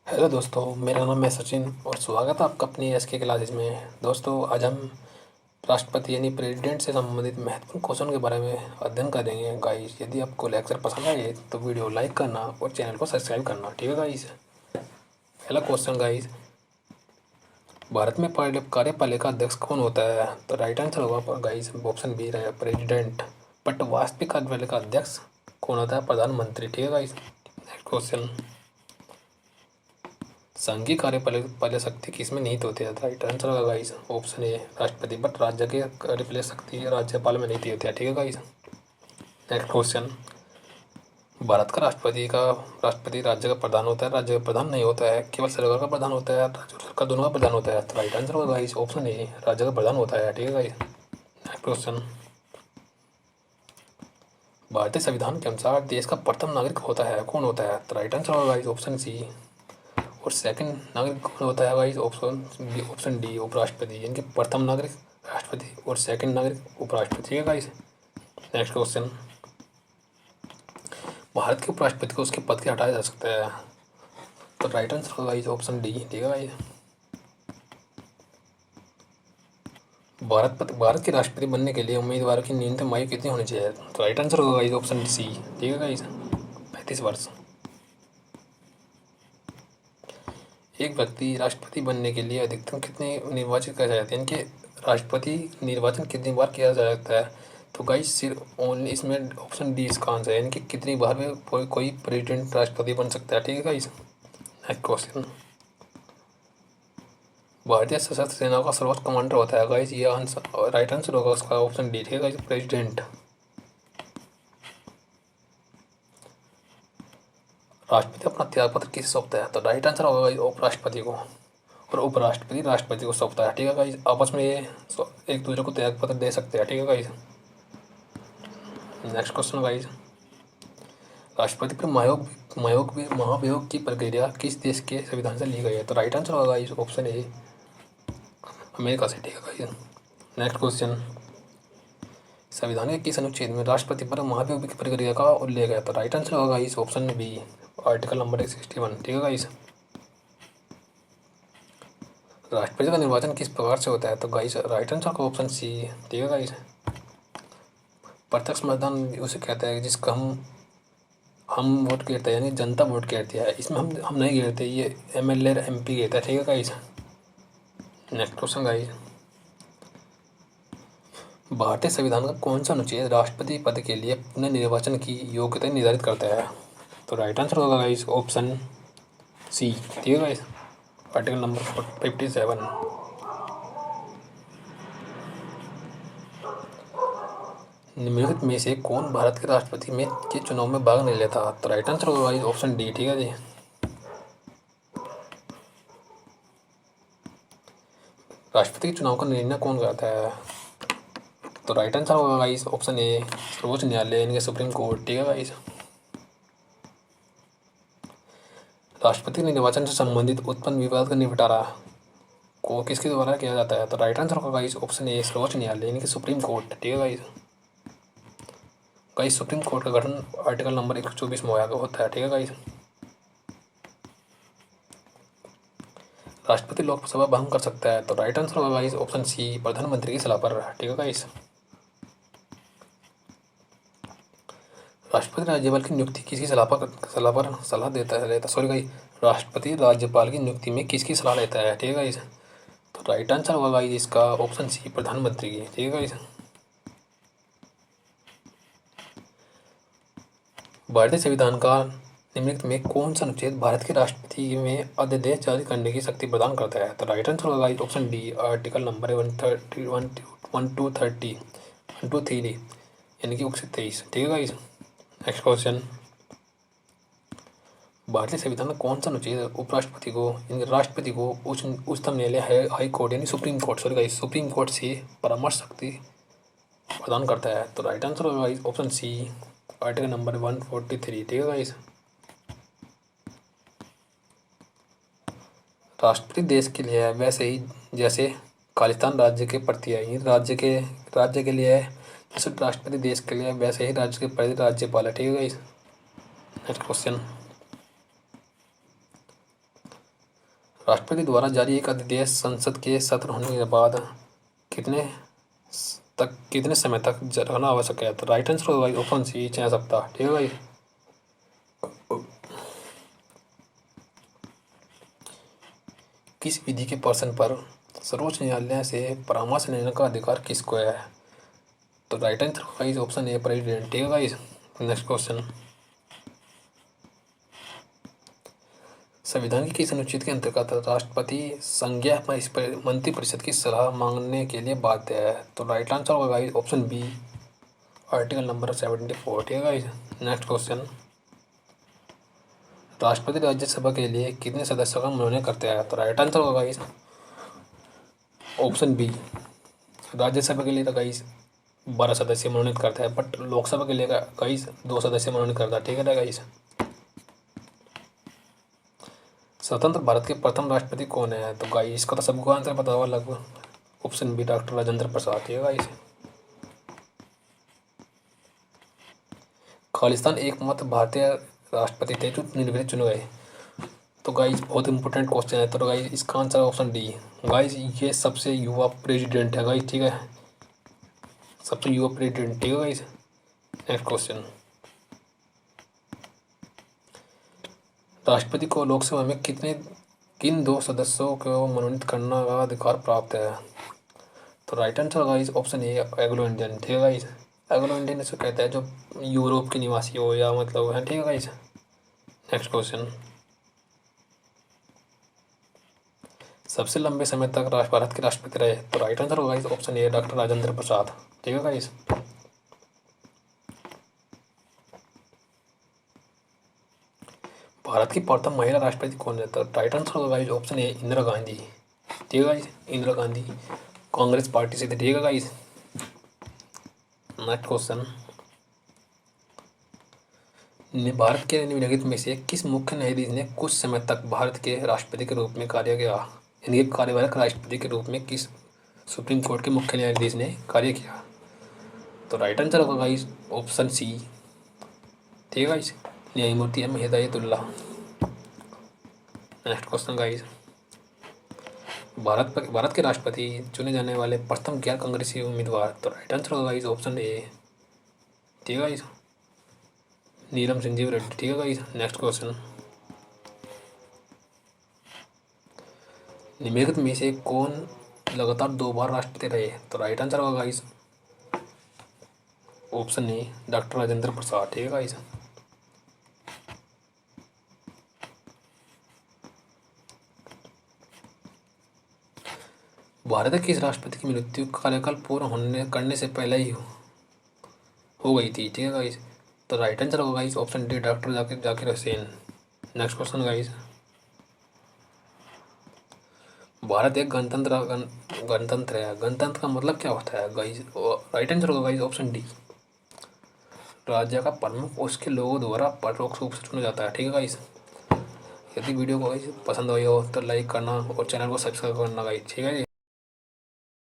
Hello दोस्तों, मेरा नाम है सचिन और स्वागत है आपका अपनी एस के क्लासेस में। दोस्तों, आज हम राष्ट्रपति यानी प्रेसिडेंट से संबंधित महत्वपूर्ण क्वेश्चन के बारे में अध्ययन करेंगे। गाइस, यदि आपको लेक्चर पसंद आए तो वीडियो लाइक करना और चैनल को सब्सक्राइब करना, ठीक है गाइस। पहला क्वेश्चन गाइस, भारत में कार्यपालिका अध्यक्ष कौन होता है? तो राइट आंसर होगा गाइस ऑप्शन बी रहे प्रेसिडेंट। बट वास्तविक कार्यपालिका अध्यक्ष कौन होता है? प्रधानमंत्री, ठीक है गाइस। नेक्स्ट क्वेश्चन, संघीय कार्यपालक शक्ति किसमें निहित होती है? राइट आंसर होगा गाइस ऑप्शन ए राष्ट्रपति। बट राज्य की कार्यपालक शक्ति राज्यपाल में निहित होती है, ठीक है गाइस। नेक्स्ट क्वेश्चन, भारत का राष्ट्रपति राज्य का प्रधान होता है, राज्य का प्रधान नहीं होता है, केवल सरकार का प्रधान होता है, राज्य और सरकार दोनों का प्रधान होता है। तो राइट आंसर होगा गाइस ऑप्शन ए राज्य का प्रधान होता है, ठीक है गाइस। नेक्स्ट क्वेश्चन, भारतीय संविधान के अनुसार देश का प्रथम नागरिक होता है कौन होता है? तो राइट आंसर होगा गाइस ऑप्शन सी। और सेकंड नागरिक कौन होता है गाइस? ऑप्शन डी उपराष्ट्रपति। यानी कि प्रथम नागरिक राष्ट्रपति और सेकंड नागरिक उपराष्ट्रपति, ठीक है गाइस। नेक्स्ट क्वेश्चन, भारत के उपराष्ट्रपति को उसके पद से हटाया जा सकता है? तो राइट आंसर होगा गाइस ऑप्शन डी, ठीक है गाइस। भारत के राष्ट्रपति बनने के लिए उम्मीदवारों की न्यूनतम आयु कितनी होनी चाहिए? तो राइट आंसर होगा गाइस ऑप्शन सी, ठीक है गाइस 35 वर्ष। एक व्यक्ति राष्ट्रपति बनने के लिए अधिकतम कितने निर्वाचित किया जाते हैं? इनके राष्ट्रपति निर्वाचन कितनी बार किया जा सकता है? तो गाइस सिर्फ ओनली इसमें ऑप्शन डी इसका आंसर है, यानी कि कितनी बार में कोई प्रेसिडेंट राष्ट्रपति बन सकता है, ठीक है गाइस। नेक्स्ट क्वेश्चन, भारतीय सशस्त्र सेना का सर्वोच्च कमांडर होता है गाइस, ये आंसर राइट आंसर होगा उसका ऑप्शन डी, ठीक है गाइस प्रेसिडेंट। राष्ट्रपति अपना त्यागपत्र किसे सौंपता है? तो राइट आंसर होगा गाइस उपराष्ट्रपति को। और उपराष्ट्रपति राष्ट्रपति को सौंपता है, ठीक है गाइस। आपस में ये एक दूसरे को त्यागपत्र दे सकते हैं, ठीक है गाइस। नेक्स्ट क्वेश्चन गाइस, राष्ट्रपति पर महाभियोग की प्रक्रिया किस देश के संविधान से ली गई है? तो राइट आंसर होगा गाइस ऑप्शन ए अमेरिका से, ठीक है गाइस। नेक्स्ट क्वेश्चन, संविधान के किस अनुच्छेद में राष्ट्रपति पर महाभियोग की प्रक्रिया का उल्लेख है? तो राइट आंसर होगा guys option B article number 161, ठीक है गाइस। राष्ट्रपति का निर्वाचन किस प्रकार से होता है? तो गाइस राइट आंसर का ऑप्शन सी, ठीक है गाइस। प्रत्यक्ष मतदान उसे कहते हैं जिसका हम वोट गिरते हैं, यानी जनता वोट गिरती है। इसमें हम नहीं गिरते, ये एमएलए एमपी गिरता है, ठीक है गाइस। नेक्स्ट क्वेश्चन गाइस, भारतीय संविधान का कौन सा अनुच्छेद राष्ट्रपति पद के लिए पुनर्निर्वाचन की योग्यता निर्धारित करता है? तो राइट आंसर होगा गाइस ऑप्शन सी, ठीक है गाइस आर्टिकल नंबर 57। निम्नलिखित में से कौन भारत के राष्ट्रपति में के चुनाव में भाग नहीं लेता? तो राइट आंसर होगा गाइस ऑप्शन डी, ठीक है जी। राष्ट्रपति के चुनाव का निर्णय कौन करता है? तो राइट आंसर होगा गाइस ऑप्शन ए सर्वोच्च न्यायालय, यानी कि सुप्रीम कोर्ट, ठीक है गाइस। राष्ट्रपति निर्वाचन से संबंधित उत्पन्न विवाद का निपटारा को किसके द्वारा किया जाता है? तो राइट आंसर होगा गाइस ऑप्शन ए सर्वोच्च न्यायालय, यानी कि सुप्रीम कोर्ट, ठीक है गाइस। गाइस सुप्रीम कोर्ट का गठन आर्टिकल नंबर 124 में होता है, ठीक है गाइस। राष्ट्रपति लोकसभा भंग कर सकता है? तो राइट आंसर होगा गाइस ऑप्शन सी प्रधानमंत्री की सलाह पर, ठीक है गाइस। राष्ट्रपति राज्यपाल की नियुक्ति किसकी सलाह देता है सॉरी गाइस, राष्ट्रपति राज्यपाल की नियुक्ति में किसकी सलाह लेता है, ठीक है गाइस। तो राइट आंसर होगा गाइस इसका ऑप्शन सी प्रधानमंत्री की, ठीक है गाइस। भारतीय संविधान का निम्नलिखित में कौन सा अनुच्छेद भारत के राष्ट्रपति में अध्यादेश जारी करने की शक्ति प्रदान करता है? तो राइट आंसर होगा guys option D article number 123, यानी कि 123, ठीक है गाइस। नेक्स्ट क्वेश्चन, भारतीय संविधान का कौन सा अनुच्छेद उपराष्ट्रपति को यानी राष्ट्रपति को उच्चतम न्यायालय हाई कोर्ट यानी सुप्रीम कोर्ट सुप्रीम कोर्ट से परामर्श शक्ति प्रदान करता है? तो राइट आंसर होगा guys option C article number 143, ठीक है गाइस। राष्ट्रपति देश के लिए है वैसे ही जैसे खालिस्तान राज्य के प्रति है, राज्य के लिए है जैसे राष्ट्रपति देश के लिए वैसे ही राज्य के प्रति राज्यपाल है, ठीक है गाइस। नेक्स्ट क्वेश्चन, राष्ट्रपति द्वारा जारी एक अध्यादेश संसद के सत्र होने के बाद कितने समय तक रहना आवश्यक है? तो राइट आंसर होगा भाई ऑप्शन सी 6 सप्ताह। ठीक है भाई। किस विधि के प्रश्न पर सर्वोच्च न्यायालय से परामर्श लेने का अधिकार किसको है? तो राइट आंसर होगा ऑप्शन ए प्रेसिडेंट। ठीक है भाई। नेक्स्ट क्वेश्चन, संविधान की किस अनुच्छेद के अंतर्गत राष्ट्रपति संज्ञा मंत्रिपरिषद की सलाह मांगने के लिए बाध्य है? तो राइट आंसर होगा guys option B article number 74। ठीक है गाइस। नेक्स्ट क्वेश्चन, राष्ट्रपति राज्यसभा के लिए कितने सदस्यों का मनोनयन करते हैं? तो राइट आंसर होगा गाइस ऑप्शन बी। राज्यसभा के लिए तो गाइस 12 सदस्य मनोनीत करता है, बट लोकसभा के लिए गाइस 2 सदस्य मनोनीत करता है। ठीक है ना गाइस। स्वतंत्र भारत के प्रथम राष्ट्रपति कौन है? तो गाइस इसका तो सबको आंसर पता होगा लगभग, option B doctor Rajendra Prasad. ठीक है गाइस। खालिस्तान एकमात्र भारतीय राष्ट्रपति थे जो निर्वाचित चुने गए। तो गाइस बहुत इंपॉर्टेंट क्वेश्चन है, तो गाइस इसका आंसर ऑप्शन डी। गाइस ये सबसे युवा प्रेसिडेंट है गाइस। ठीक है, सबसे युवा प्रेसिडेंट। ठीक है गाइस। नेक्स्ट क्वेश्चन, राष्ट्रपति को लोकसभा में किन 2 सदस्यों को मनोनीत करने का अधिकार प्राप्त है? तो राइट आंसर गाइस ऑप्शन ए एंग्लो इंडियन। ठीक है गाइस। एंग्लो इंडियन इसे कहते हैं जो यूरोप के निवासी हो या मतलब है। ठीक है गाइस। नेक्स्ट क्वेश्चन, सबसे लंबे समय तक भारत के राष्ट्रपति रहे? तो राइट आंसर होगा guys option A doctor Rajendra Prasad. ठीक है गाइस। भारत की प्रथम महिला राष्ट्रपति कौन है? तो राइट आंसर होगा गाइस ऑप्शन ए इंदिरा गांधी। ठीक है गाइस। इंदिरा गांधी कांग्रेस पार्टी से थे। ठीक है गाइस। नेक्स्ट क्वेश्चन, भारत के निम्नलिखित में से किस मुख्य न्यायाधीश ने कुछ समय तक भारत के राष्ट्रपति के रूप में कार्य किया? यानी कार्यवाहक राष्ट्रपति के रूप में किस सुप्रीम कोर्ट के मुख्य न्यायाधीश ने कार्य किया? तो राइट आंसर होगा गाइस ऑप्शन सी। ठीक है गाइस, न्यायमूर्ति M Hidayatullah. Next question guys, Bharat के राष्ट्रपति चुने जाने वाले प्रथम गैर कांग्रेसी उम्मीदवार? तो राइट आंसर होगा गाइस ऑप्शन ए। ठीक है गाइस, नीलम संजीव रेड्डी। ठीक है गाइस। नेक्स्ट क्वेश्चन, निम्नलिखित में से कौन लगातार 2 बार राष्ट्रपति रहे? तो राइट आंसर होगा guys option A doctor Rajendra Prasad. ठीक है गाइस। भारत के इस राष्ट्रपति की मृत्यु कार्यकाल पूर्ण करने से पहले ही हो गई थी। ठीक है गाइस। तो राइट आंसर होगा guys option D doctor Zakir Hussain. Next question guys, Bharat एक गणतंत्र है। गणतंत्र का मतलब क्या होता है गाइस? राइट आंसर होगा गाइस ऑप्शन डी। राज्य का प्रमुख उसके लोगों द्वारा परोक्ष रूप से चुना जाता है। ठीक है गाइस। यदि वीडियो को गाइस पसंद आई हो तो लाइक करना और चैनल को सब्सक्राइब करना गाइस। ठीक है।